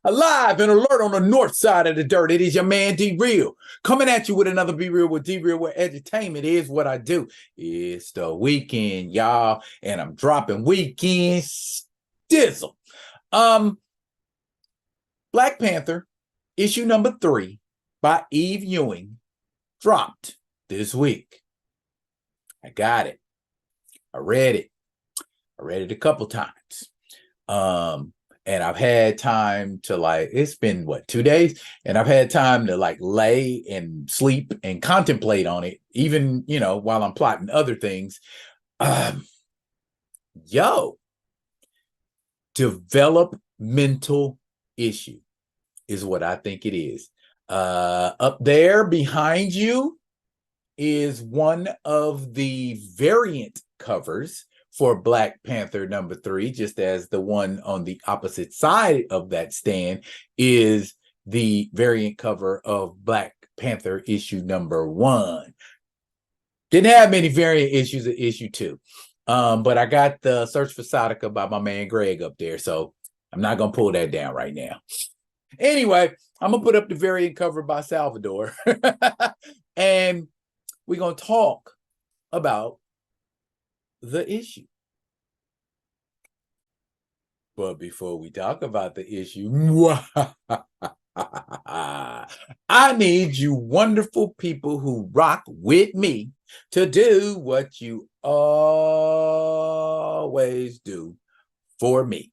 Alive and alert on the north side of the dirt. It is your man D Real coming at you with another Be Real with D Real, where edutainment is what I do. It's the weekend, y'all, and I'm dropping weekend stizzle. Black Panther issue number 3 by Eve Ewing dropped this week. I got it. I read it. I read it a couple times. And I've had time to it's been 2 days, and I've had time to lay and sleep and contemplate on it, even while I'm plotting other things. Developmental issue is what I think it is. Up there behind you is one of the variant covers for Black Panther number 3, just as the one on the opposite side of that stand is the variant cover of Black Panther issue number 1. Didn't have many variant issues of issue 2, but I got the Search for Sadaka by my man Greg up there, so I'm not going to pull that down right now. Anyway, I'm going to put up the variant cover by Salvador, and we're going to talk about the issue. But before we talk about the issue, I need you wonderful people who rock with me to do what you always do for me.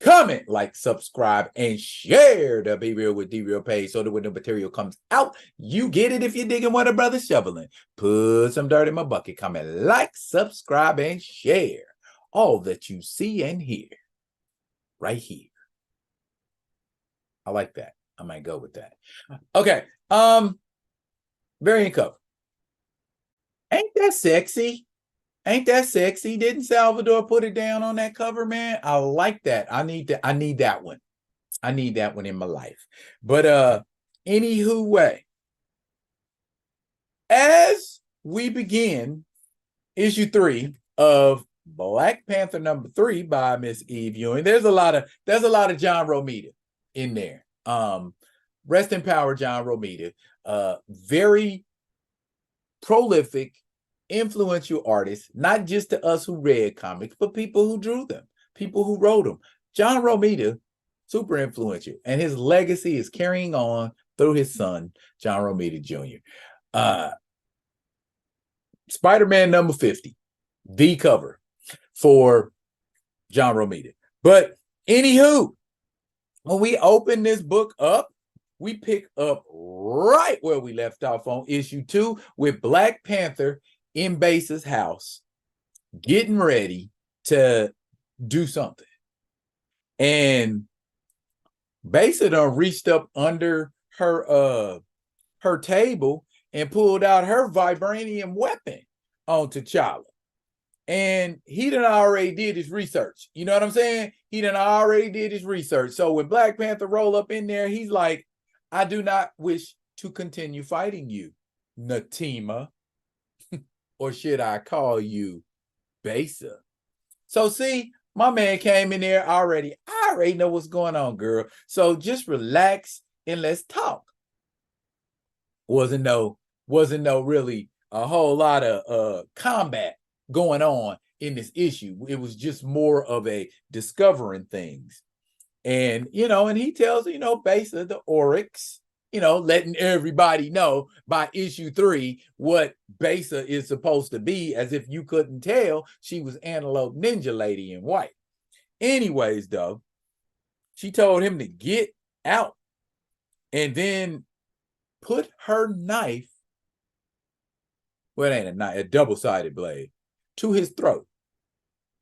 Comment, like, subscribe, and share the Be Real with D Real page so that when the material comes out, you get it if you're digging what a brother's shoveling. Put some dirt in my bucket. Comment, like, subscribe, and share all that you see and hear right here. I like that. I might go with that. Okay. Variant cover. Ain't that sexy? Ain't that sexy? Didn't Salvador put it down on that cover, man? I like that. I need that one. I need that one in my life. But anywho way, as we begin issue 3 of Black Panther number 3 by Miss Eve Ewing, there's a lot of John Romita in there. Rest in power, John Romita. Very prolific, influential artists, not just to us who read comics, but people who drew them, people who wrote them. John Romita, super influential, and his legacy is carrying on through his son, John Romita Jr. Spider-Man number 50, the cover for John Romita. But anywho, when we open this book up, we pick up right where we left off on issue 2 with Black Panther in Base's house, getting ready to do something. And Base done reached up under her table and pulled out her vibranium weapon on T'Challa. And he done already did his research. You know what I'm saying? He done already did his research. So when Black Panther roll up in there, he's like, I do not wish to continue fighting you, Natima. Or should I call you Besa? So see, my man came in there already. I already know what's going on, girl. So just relax and let's talk. Wasn't no really a whole lot of combat going on in this issue. It was just more of a discovering things. And, and he tells, Besa, the Oryx, letting everybody know by issue 3 what Besa is supposed to be, as if you couldn't tell, she was Antelope Ninja Lady in white. Anyways, though, she told him to get out and then put her knife, well, it ain't a knife, a double-sided blade, to his throat.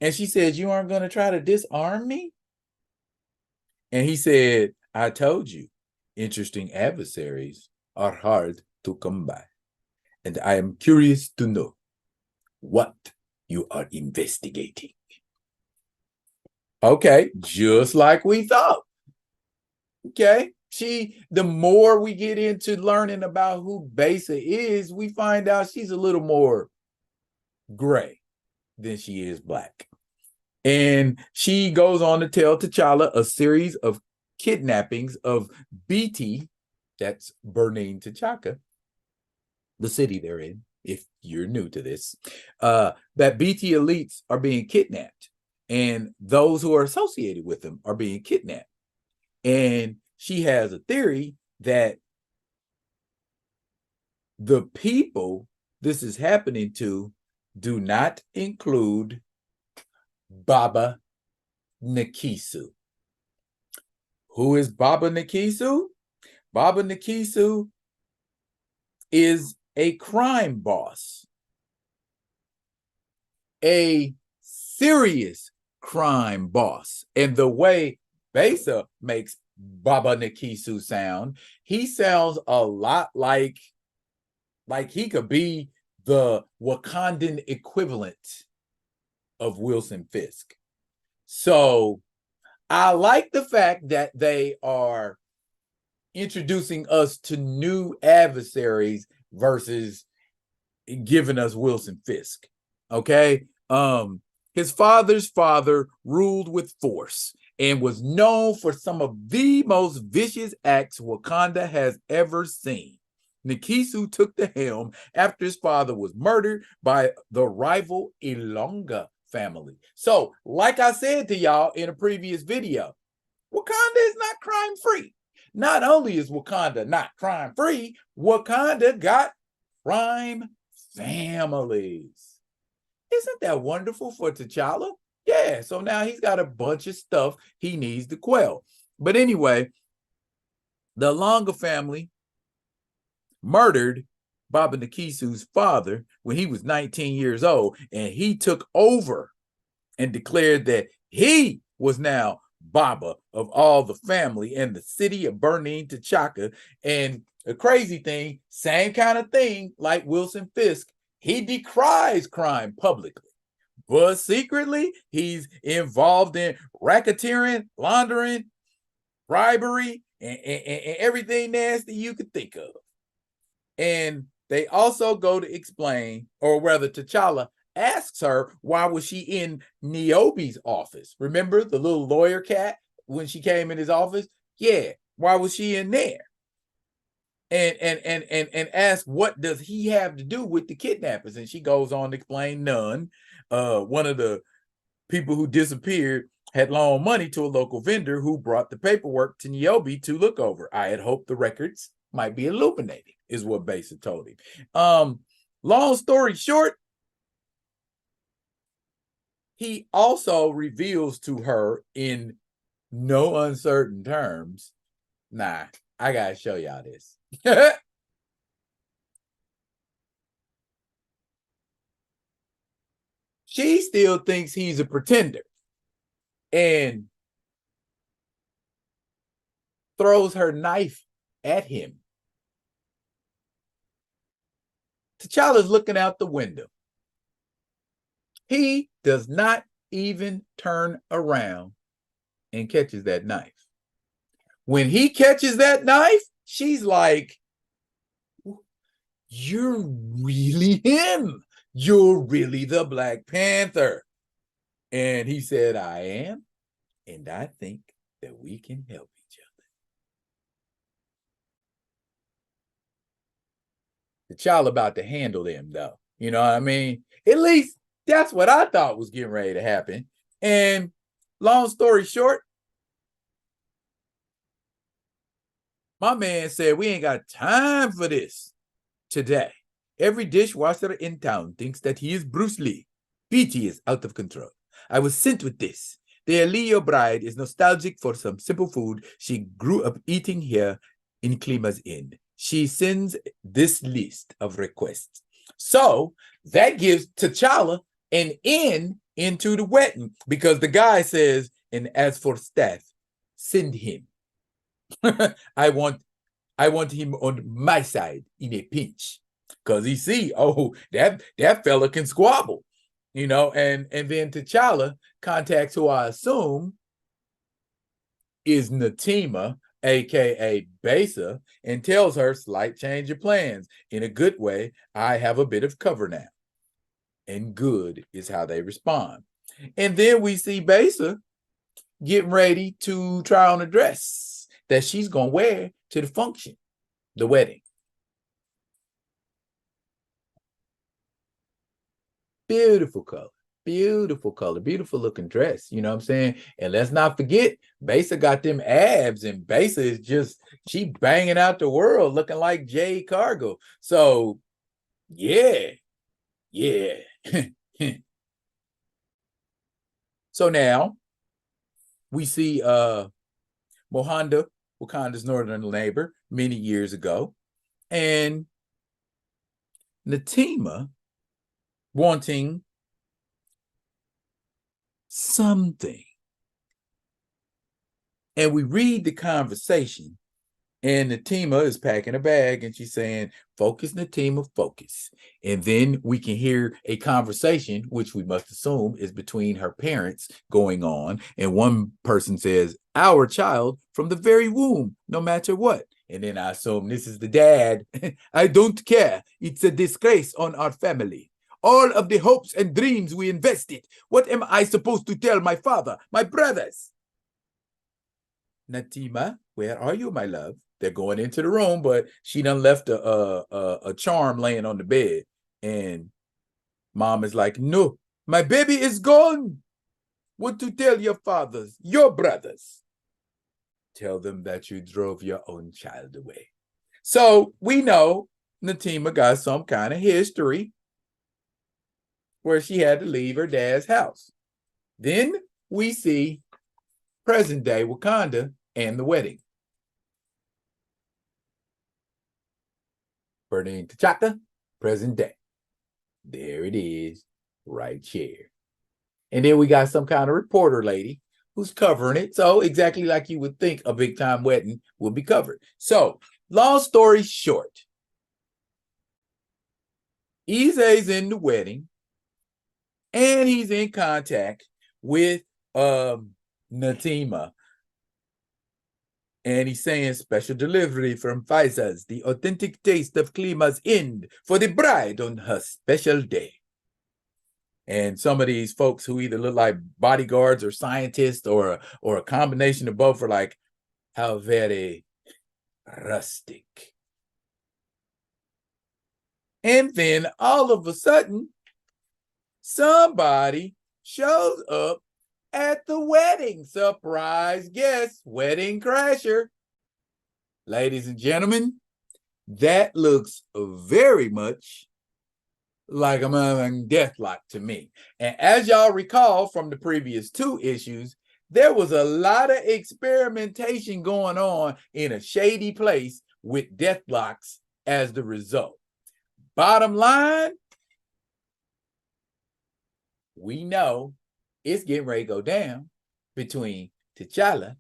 And she said, you aren't going to try to disarm me? And he said, I told you, interesting adversaries are hard to come by. And I am curious to know what you are investigating. Okay, just like we thought. Okay, the more we get into learning about who Besa is, we find out she's a little more gray than she is black. And she goes on to tell T'Challa a series of kidnappings of BT, that's Bernine T'Chaka, the city they're in, if you're new to this, that BT elites are being kidnapped, and those who are associated with them are being kidnapped. And she has a theory that the people this is happening to do not include Baba Nakisu. Who is Baba Nakisu? Baba Nakisu is a crime boss, a serious crime boss. And the way Besa makes Baba Nakisu sound, he sounds a lot like he could be the Wakandan equivalent of Wilson Fisk. So I like the fact that they are introducing us to new adversaries versus giving us Wilson Fisk. Okay. His father's father ruled with force and was known for some of the most vicious acts Wakanda has ever seen. Nakisu took the helm after his father was murdered by the rival Ilonga family. So, like I said to y'all in a previous video, Wakanda is not crime-free. Not only is Wakanda not crime-free, Wakanda got crime families. Isn't that wonderful for T'Challa? Yeah, so now he's got a bunch of stuff he needs to quell. But anyway, the Longa family murdered Baba Nakisu's father when he was 19 years old, and he took over and declared that he was now Baba of all the family in the city of Bernine T'Chaka. And the crazy thing, same kind of thing like Wilson Fisk, he decries crime publicly, but secretly he's involved in racketeering, laundering, bribery, and everything nasty you could think of. And they also go to explain, or rather T'Challa asks her why was she in Niobe's office. Remember the little lawyer cat when she came in his office? Yeah, why was she in there? And ask what does he have to do with the kidnappers? And she goes on to explain none. One of the people who disappeared had loaned money to a local vendor who brought the paperwork to Niobe to look over. I had hoped the records might be illuminated, is what Besa told him. Long story short, he also reveals to her in no uncertain terms, nah, I gotta show y'all this. She still thinks he's a pretender and throws her knife at him. T'Challa's looking out the window. He does not even turn around and catches that knife. When he catches that knife, she's like, you're really him. You're really the Black Panther. And he said, I am, and I think that we can help each other. T'Challa about to handle them, though. You know what I mean? At least that's what I thought was getting ready to happen. And long story short, my man said, we ain't got time for this today. Every dishwasher in town thinks that he is Bruce Lee. BT is out of control. I was sent with this. The Leo bride is nostalgic for some simple food she grew up eating here in Klima's Inn. She sends this list of requests. So that gives T'Challa an in into the wedding because the guy says, and as for staff, send him. I want him on my side in a pinch because he see, oh, that fella can squabble, you know, and then T'Challa contacts who I assume is Natima, aka Besa, and tells her slight change of plans. In a good way, I have a bit of cover now. And good is how they respond. And then we see Besa getting ready to try on a dress that she's going to wear to the function, the wedding. Beautiful color, beautiful looking dress. You know what I'm saying? And let's not forget, Besa got them abs, and Besa is just, she banging out the world looking like Jade Cargill. So, yeah. So now we see Mohanda, Wakanda's northern neighbor, many years ago, and Natima wanting something. And we read the conversation, and Natima is packing a bag, and she's saying, focus, Natima, focus. And then we can hear a conversation, which we must assume is between her parents going on. And one person says, our child from the very womb, no matter what. And then I assume this is the dad. I don't care. It's a disgrace on our family. All of the hopes and dreams we invested. What am I supposed to tell my father, my brothers? Natima, where are you, my love? They're going into the room, but she done left a charm laying on the bed. And mom is like, no, my baby is gone. What to tell your fathers, your brothers? Tell them that you drove your own child away. So we know Natima got some kind of history where she had to leave her dad's house. Then we see present day Wakanda and the wedding. Burning T'Chaka, present day. There it is, right here. And then we got some kind of reporter lady who's covering it. So exactly like you would think a big time wedding will be covered. So long story short, Ize's in the wedding and he's in contact with Natima. And he's saying special delivery from Pfizer's, the authentic taste of Klima's end for the bride on her special day. And some of these folks who either look like bodyguards or scientists or a combination of both are like, how very rustic. And then all of a sudden, somebody shows up at the wedding. Surprise guest, wedding crasher. Ladies and gentlemen, that looks very much like a motherfucking Deathlock to me. And as y'all recall from the previous 2 issues, there was a lot of experimentation going on in a shady place with Deathlocks as the result. Bottom line, we know it's getting ready to go down between T'Challa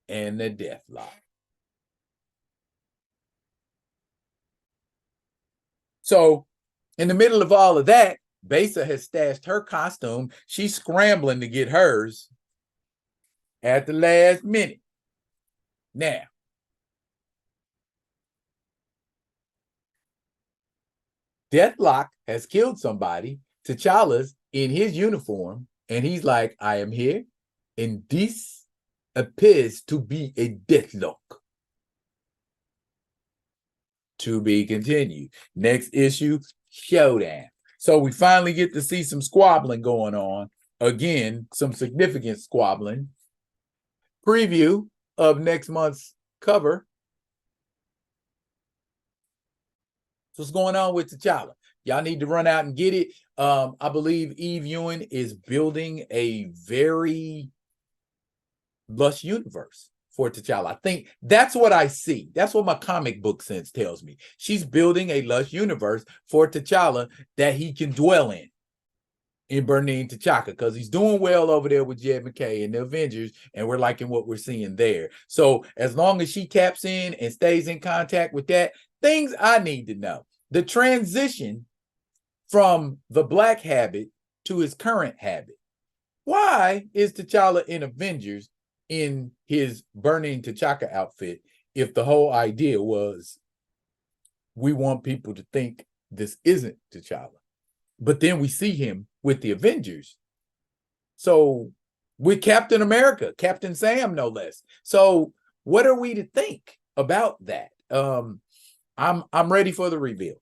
and the Deathlock. So in the middle of all of that, Besa has stashed her costume. She's scrambling to get hers at the last minute. Now, Deathlock has killed somebody. T'Challa's in his uniform, and he's like, I am here, and this appears to be a deathlock. To be continued. Next issue, showdown. So we finally get to see some squabbling going on. Again, some significant squabbling. Preview of next month's cover. So what's going on with T'Challa? Y'all need to run out and get it. I believe Eve Ewing is building a very lush universe for T'Challa. I think that's what I see. That's what my comic book sense tells me. She's building a lush universe for T'Challa that he can dwell in Burning T'Chaka, because he's doing well over there with Jed McKay and the Avengers, and we're liking what we're seeing there. So as long as she taps in and stays in contact with that, things I need to know. The transition from the Black habit to his current habit. Why is T'Challa in Avengers in his Burning T'Chaka outfit if the whole idea was we want people to think this isn't T'Challa? But then we see him with the Avengers So with Captain America, Captain Sam, no less. So what are we to think about that? I'm ready for the reveal.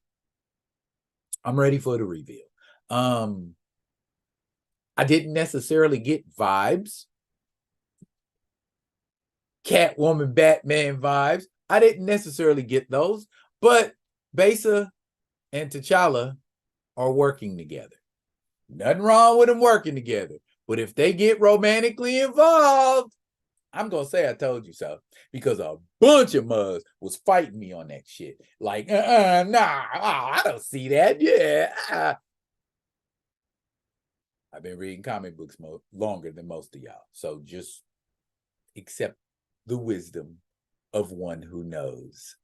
I'm ready for the reveal. I didn't necessarily get vibes. Catwoman, Batman vibes. I didn't necessarily get those, but Besa and T'Challa are working together. Nothing wrong with them working together. But if they get romantically involved, I'm going to say I told you so. Because a bunch of mugs was fighting me on that shit. Like, nah, I don't see that. Yeah. I've been reading comic books longer than most of y'all. So just accept the wisdom of one who knows.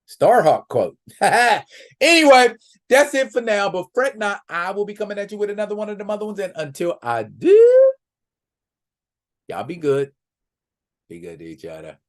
Starhawk quote. Anyway, that's it for now. But fret not, I will be coming at you with another one of them other ones. And until I do, y'all be good. Be good to each other.